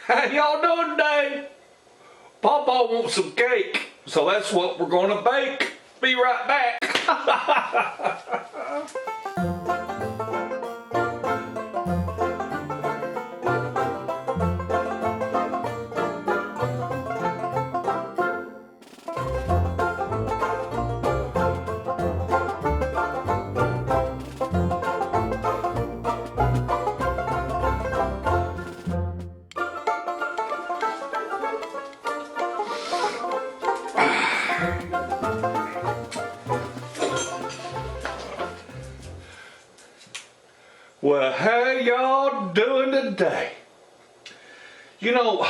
How y'all doing today? PawPaw wants some cake, so that's what we're gonna bake. Be right back. Well, how y'all doing today? You know,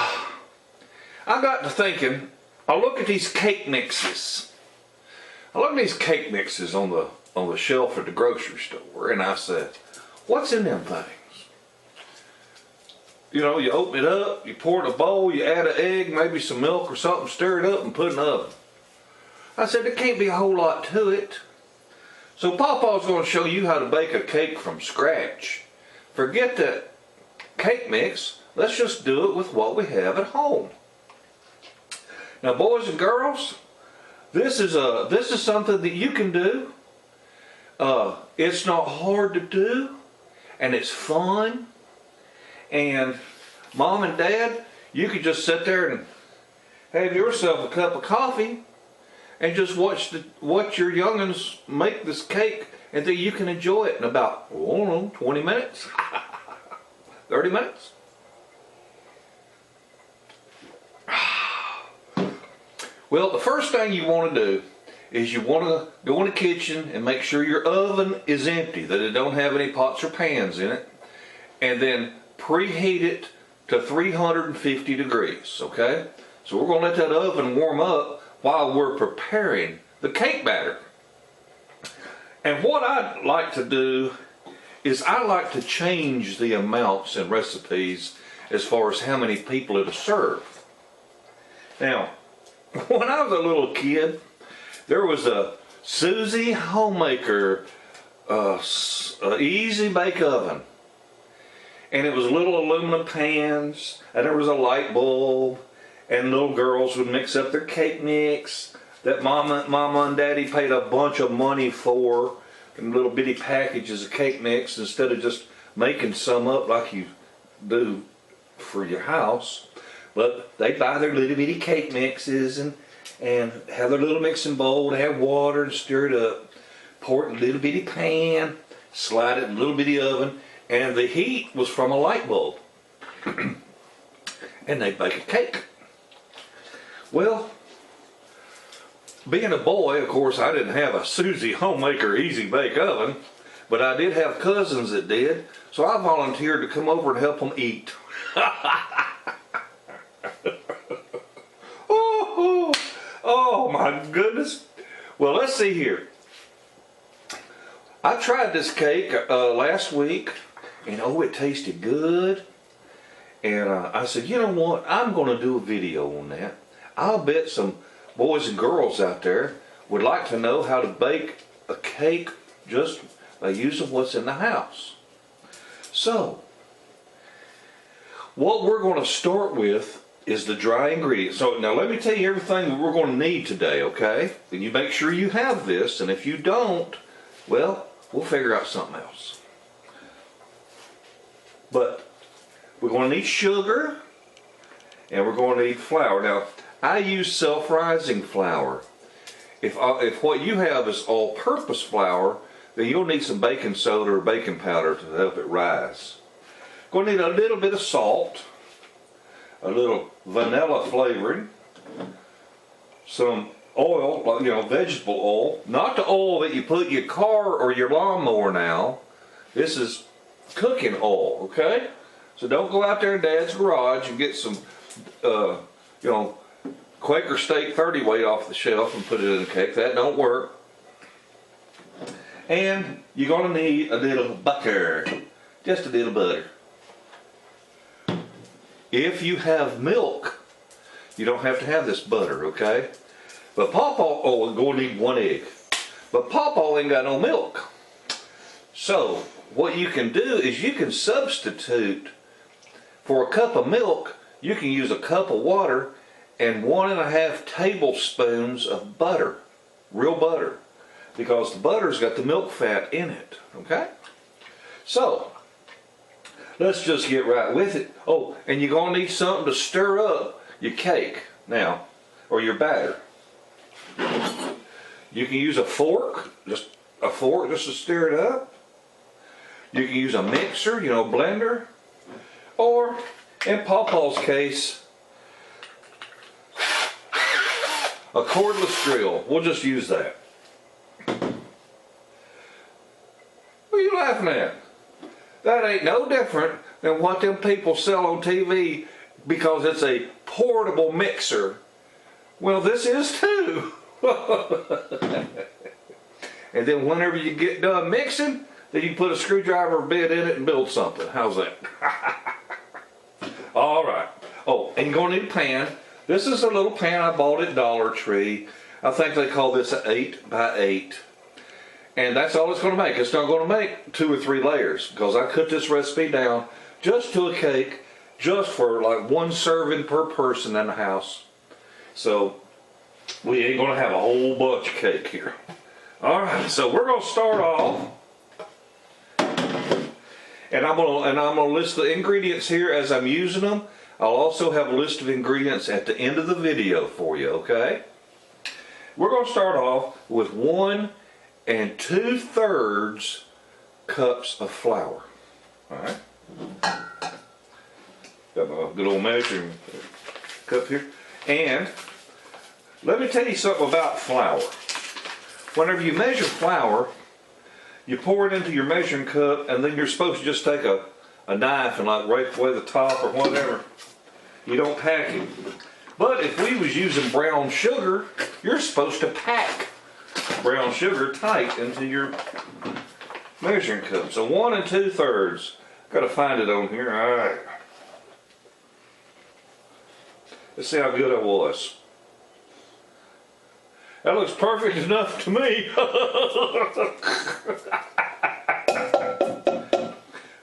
I got to thinking, I look at these cake mixes. I look at these cake mixes on the shelf at the grocery store, and I said, what's in them things? You know, you open it up, you pour it in a bowl, you add an egg, maybe some milk or something, stir it up and put it in the oven. I said, there can't be a whole lot to it. So PawPaw's going to show you how to bake a cake from scratch. Forget that cake mix. Let's just do it with what we have at home. Now, boys and girls, this is something that you can do. It's not hard to do, and it's fun. And Mom and Dad, you could just sit there and have yourself a cup of coffee and just watch your young'uns make this cake, and then you can enjoy it in about, I don't know, 20 minutes, 30 minutes. Well, the first thing you want to do is you want to go in the kitchen and make sure your oven is empty, that it don't have any pots or pans in it, and then preheat it to 350 degrees, okay? So we're going to let that oven warm up while we're preparing the cake batter. And what I like to do is I like to change the amounts in recipes as far as how many people it'll serve. Now, when I was a little kid, there was a Susie Homemaker easy bake oven. And it was little aluminum pans, and there was a light bulb, and little girls would mix up their cake mix that Mama and Daddy paid a bunch of money for, in little bitty packages of cake mix instead of just making some up like you do for your house. But they buy their little bitty cake mixes and have their little mixing bowl, they have water and stir it up, pour it in a little bitty pan, slide it in a little bitty oven, and the heat was from a light bulb. And they bake a cake. Well, being a boy, of course, I didn't have a Susie Homemaker Easy Bake Oven, but I did have cousins that did, so I volunteered to come over and help them eat. Oh my goodness. Well, let's see here. I tried this cake last week, and oh, it tasted good. And I said, you know what, I'm going to do a video on that. I'll bet some boys and girls out there would like to know how to bake a cake just by using what's in the house. So, what we're going to start with is the dry ingredients. So now let me tell you everything that we're going to need today, okay? And you make sure you have this, and if you don't, well, we'll figure out something else. But we're going to need sugar, and we're going to need flour. Now, I use self-rising flour. If what you have is all-purpose flour, then you'll need some baking soda or baking powder to help it rise. Going to need a little bit of salt, a little vanilla flavoring, some oil, you know, vegetable oil, not the oil that you put in your car or your lawnmower now. This is cooking oil, okay? So don't go out there in Dad's garage and get some, you know, Quaker Steak 30 weight off the shelf and put it in a cake. That don't work. And you're going to need a little butter, just a little butter. If you have milk, you don't have to have this butter, okay? But PawPaw, oh, we're going to need 1 egg. But PawPaw ain't got no milk. So what you can do is you can substitute for a cup of milk. you can use a cup of water and 1.5 tablespoons of butter, real butter, because the butter's got the milk fat in it, okay? So, let's just get right with it. Oh, and you're gonna need something to stir up your cake now, or your batter. You can use a fork, just to stir it up. You can use a mixer, you know, blender, or in PawPaw's case, a cordless drill. We'll just use that. What are you laughing at? That ain't no different than what them people sell on TV because it's a portable mixer. Well, this is too. And then whenever you get done mixing, then you put a screwdriver bit in it and build something. How's that? All right. Oh, and you're gonna need a pan. This is a little pan I bought at Dollar Tree. I think they call this an 8 by 8. And that's all it's gonna make. It's not gonna make 2 or 3 layers because I cut this recipe down just to a cake, just for like 1 serving per person in the house. So we ain't gonna have a whole bunch of cake here. All right, so we're gonna start off, and I'm gonna list the ingredients here as I'm using them. I'll also have a list of ingredients at the end of the video for you. Okay. We're gonna start off with 1 2/3 cups of flour. All right. Got my good old measuring cup here, and let me tell you something about flour. Whenever you measure flour, you pour it into your measuring cup, and then you're supposed to just take a knife and like rake away the top or whatever. You don't pack it. But if we was using brown sugar, you're supposed to pack brown sugar tight into your measuring cup. So 1 2/3. Gotta find it on here. All right. Let's see how good I was. That looks perfect enough to me.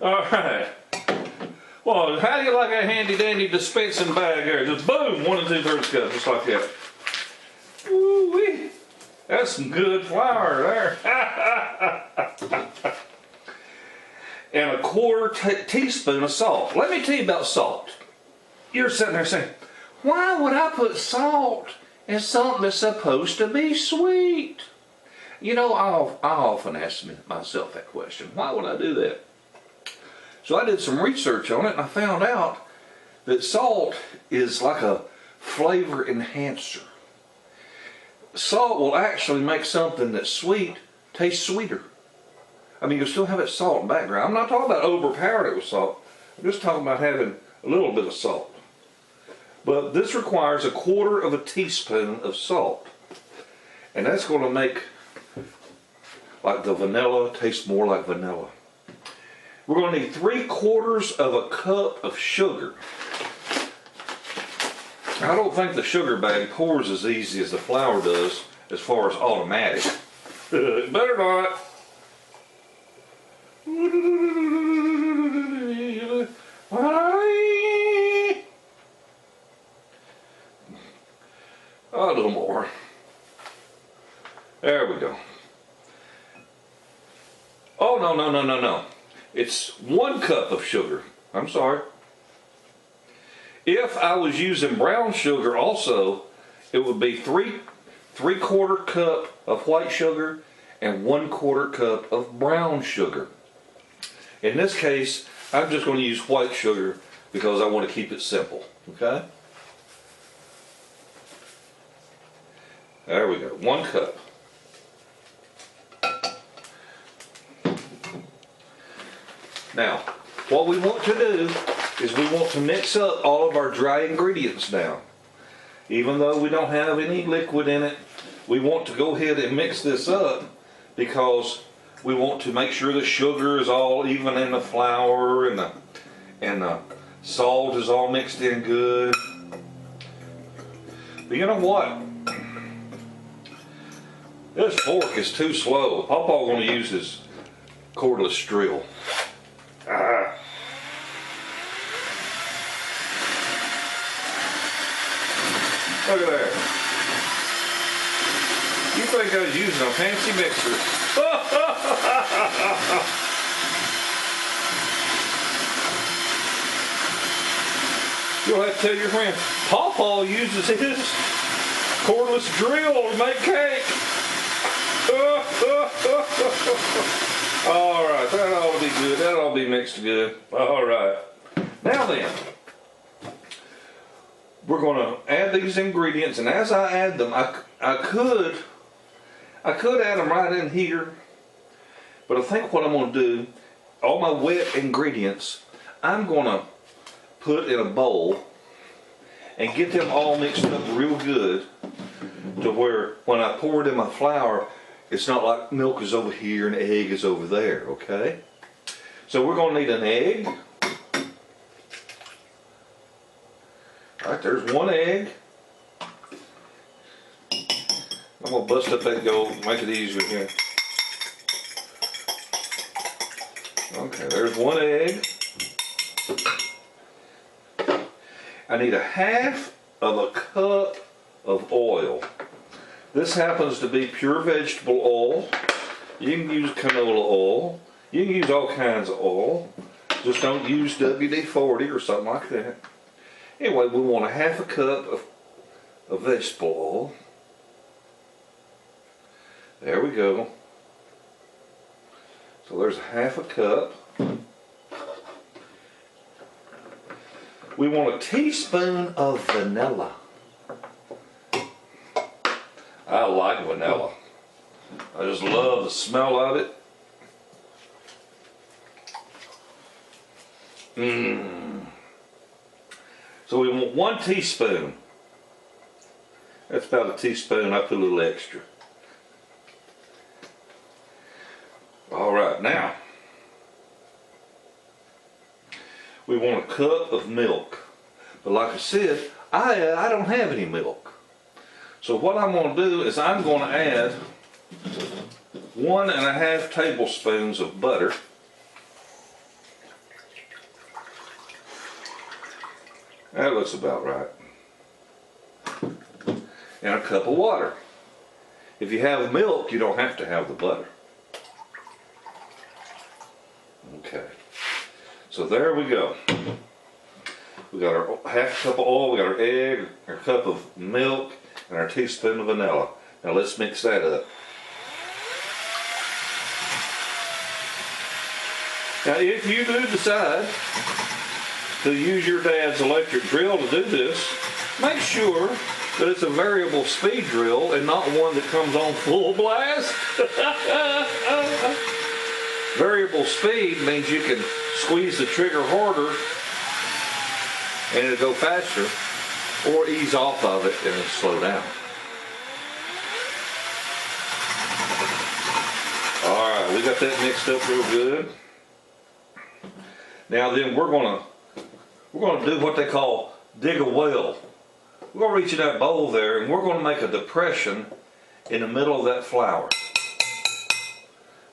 All right. Well, how do you like a handy dandy dispensing bag there? Just boom, 1 2/3 cup, just like that. Woo-wee. That's some good flour there. And a 1/4 teaspoon of salt. Let me tell you about salt. You're sitting there saying, why would I put salt in something that's supposed to be I often ask myself that question. Why would I do that? So I did some research on it, and I found out that salt is like a flavor enhancer. Salt will actually make something that's sweet taste sweeter. I mean, you'll still have that salt in the background. I'm not talking about overpowering it with salt. I'm just talking about having a little bit of salt. But this requires 1/4 teaspoon of salt. And that's going to make like the vanilla taste more like vanilla. We're going to need 3/4 cup of sugar. I don't think the sugar bag pours as easy as the flour does as far as automatic. Better not. A little more. There we go. Oh, no. It's 1 cup of sugar. I'm sorry. If I was using brown sugar also, it would be 3/4 cup of white sugar and 1/4 cup of brown sugar. In this case, I'm just going to use white sugar because I want to keep it simple. Okay? There we go. 1 cup. Now, what we want to do is we want to mix up all of our dry ingredients now. Even though we don't have any liquid in it, we want to go ahead and mix this up because we want to make sure the sugar is all even in the flour and the salt is all mixed in good. But you know what? This fork is too slow. PawPaw's going to use his cordless drill. Look at there. You think I was using a fancy mixer? You'll have to tell your friends. PawPaw uses his cordless drill to make cake. All right, that ought to be good. That ought to be mixed good. All right. Now then, we're going to add these ingredients, and as I add them, I could add them right in here, but I think what I'm going to do, all my wet ingredients, I'm going to put in a bowl and get them all mixed up real good to where when I pour it in my flour, it's not like milk is over here and egg is over there, okay? So we're going to need an egg. All right, there's one egg. I'm going to bust up that yolk, make it easier here. Okay, there's one egg. I need a half of a cup of oil. This happens to be pure vegetable oil. You can use canola oil. You can use all kinds of oil. Just don't use WD-40 or something like that. Anyway, we want a half a cup of vegetable oil. There we go. So there's a half a cup. We want a teaspoon of vanilla. I like vanilla. I just love the smell of it. So we want 1 teaspoon. That's about a teaspoon. I put a little extra. All right, now we want a cup of milk. But like I said, I don't have any milk. So what I'm going to do is I'm going to add 1½ tablespoons of butter. That looks about right. And a cup of water. If you have milk, you don't have to have the butter. Okay. So there we go. We got our half cup of oil, we got our egg, our cup of milk, and our teaspoon of vanilla. Now let's mix that up. Now if you do decide to use your dad's electric drill to do this, make sure that it's a variable speed drill and not one that comes on full blast. Variable speed means you can squeeze the trigger harder and it'll go faster, or ease off of it and it'll slow down. Alright, we got that mixed up real good. Now then we're gonna do what they call dig a well. We're gonna reach in that bowl there and we're gonna make a depression in the middle of that flour.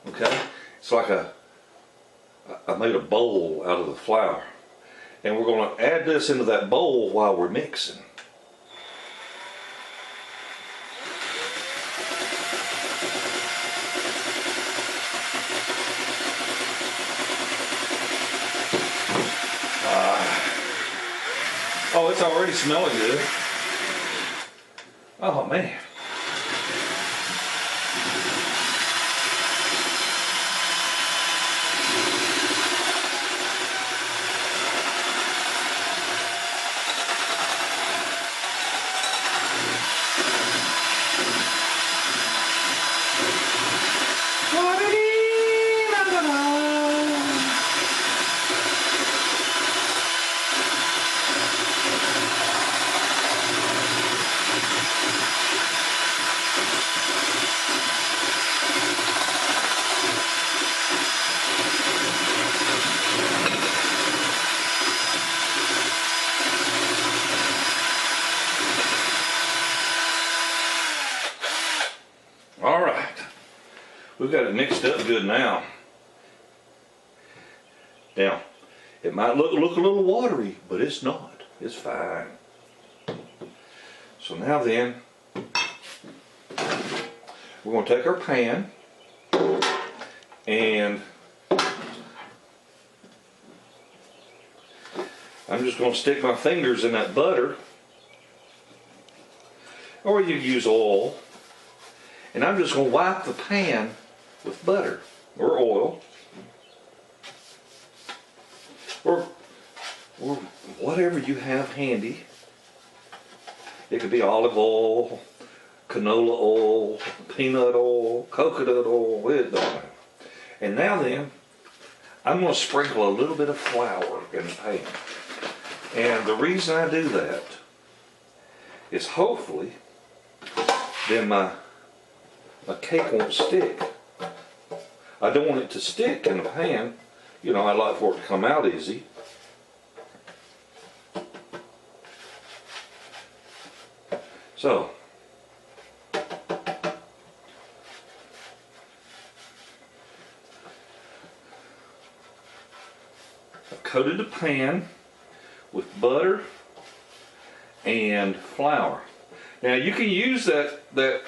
Okay? It's like I made a bowl out of the flour. And we're going to add this into that bowl while we're mixing. Oh, it's already smelling good. Oh man. All right, we've got it mixed up good now. Now, it might look a little watery, but it's not. It's fine. So now then, we're going to take our pan and I'm just going to stick my fingers in that butter, or you use oil, and I'm just going to wipe the pan with butter or oil or whatever you have handy. It could be olive oil, canola oil, peanut oil, coconut oil, it don't matter. And now then, I'm going to sprinkle a little bit of flour in the pan. And the reason I do that is hopefully then my cake won't stick. I don't want it to stick in the pan. You know, I like for it to come out easy. So, I've coated the pan with butter and flour. Now you can use that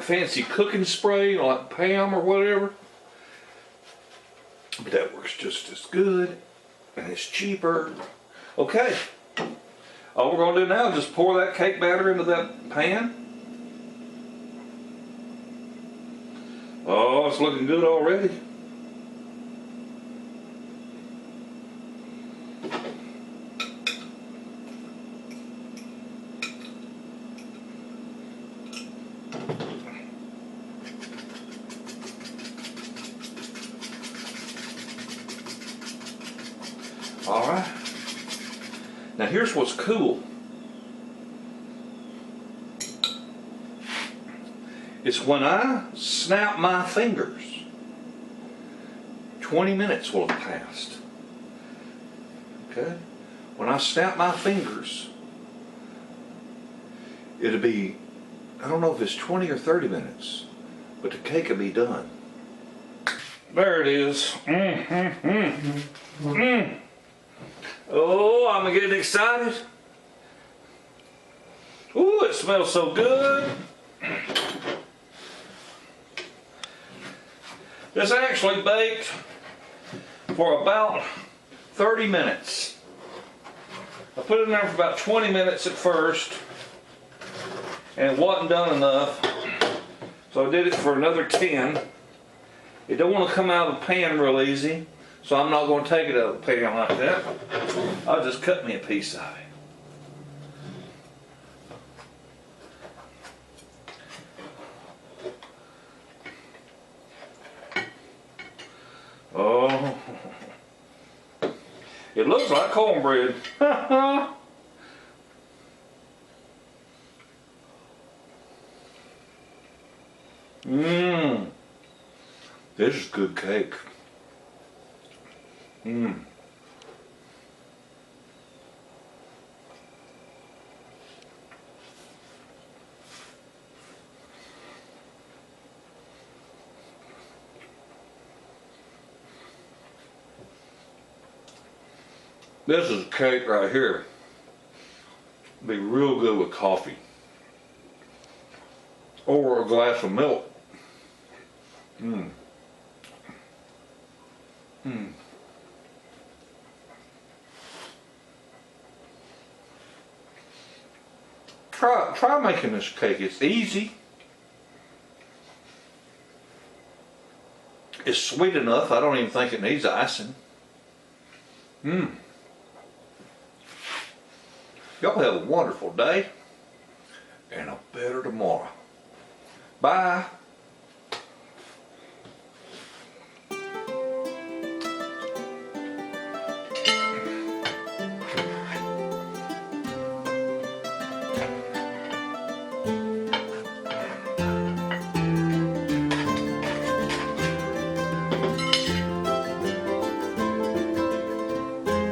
fancy cooking spray like Pam or whatever, but that works just as good and it's cheaper. Okay, all we're going to do now is just pour that cake batter into that pan. Oh, it's looking good already. All right. Now here's what's cool. It's when I snap my fingers, 20 minutes will have passed. Okay? When I snap my fingers, it'll be, I don't know if it's 20 or 30 minutes, but the cake will be done. There it is. Oh, I'm getting excited. Ooh, it smells so good. This actually baked for about 30 minutes. I put it in there for about 20 minutes at first, and it wasn't done enough, so I did it for another 10. It don't want to come out of the pan real easy, so I'm not going to take it out of the pan like that. I'll just cut me a piece of it. Oh, it looks like cornbread. Mmm, this is good cake. Mmm. This is a cake right here. Be real good with coffee or a glass of milk. Mmm. Mmm. Try making this cake. It's easy. It's sweet enough. I don't even think it needs icing. Mmm. Y'all have a wonderful day and a better tomorrow. Bye.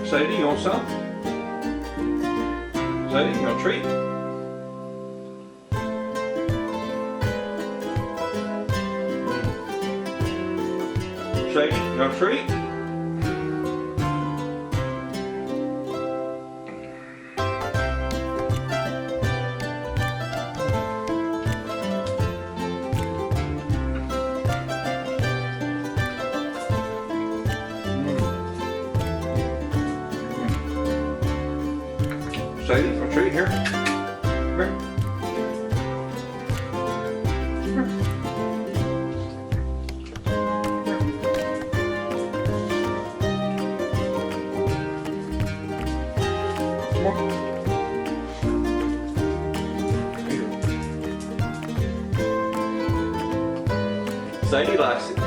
Sadie, you want some? Sadie, you want a treat? Sadie, you want a treat? Sadie, for a treat here. Come here. Sadie likes it.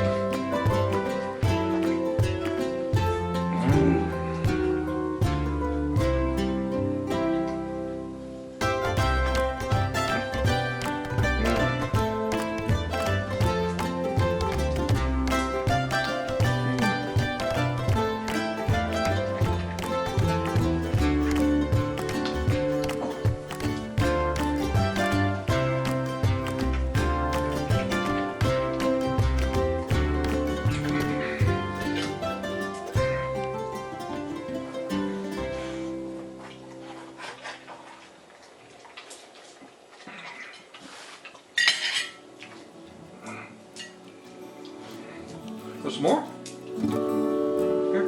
Want some more? Here.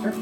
Here.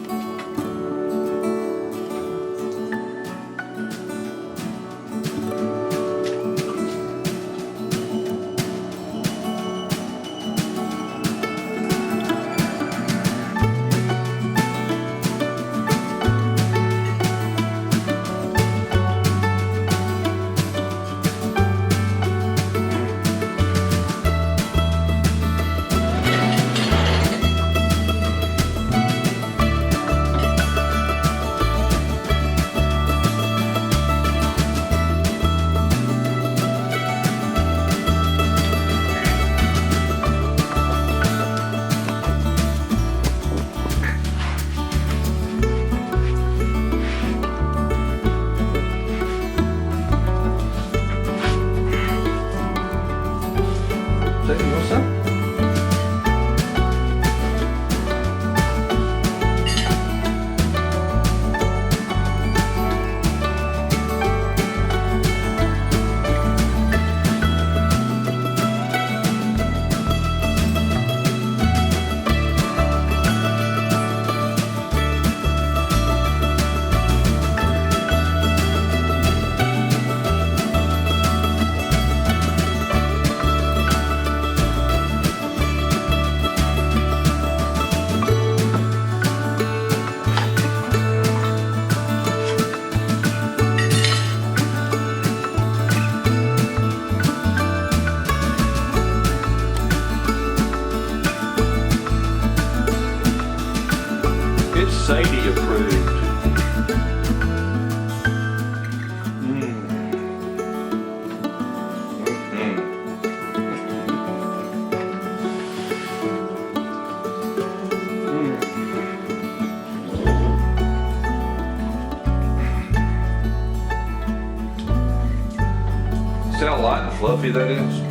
Sadie, you want some? It's Sadie approved. See how light and fluffy that is?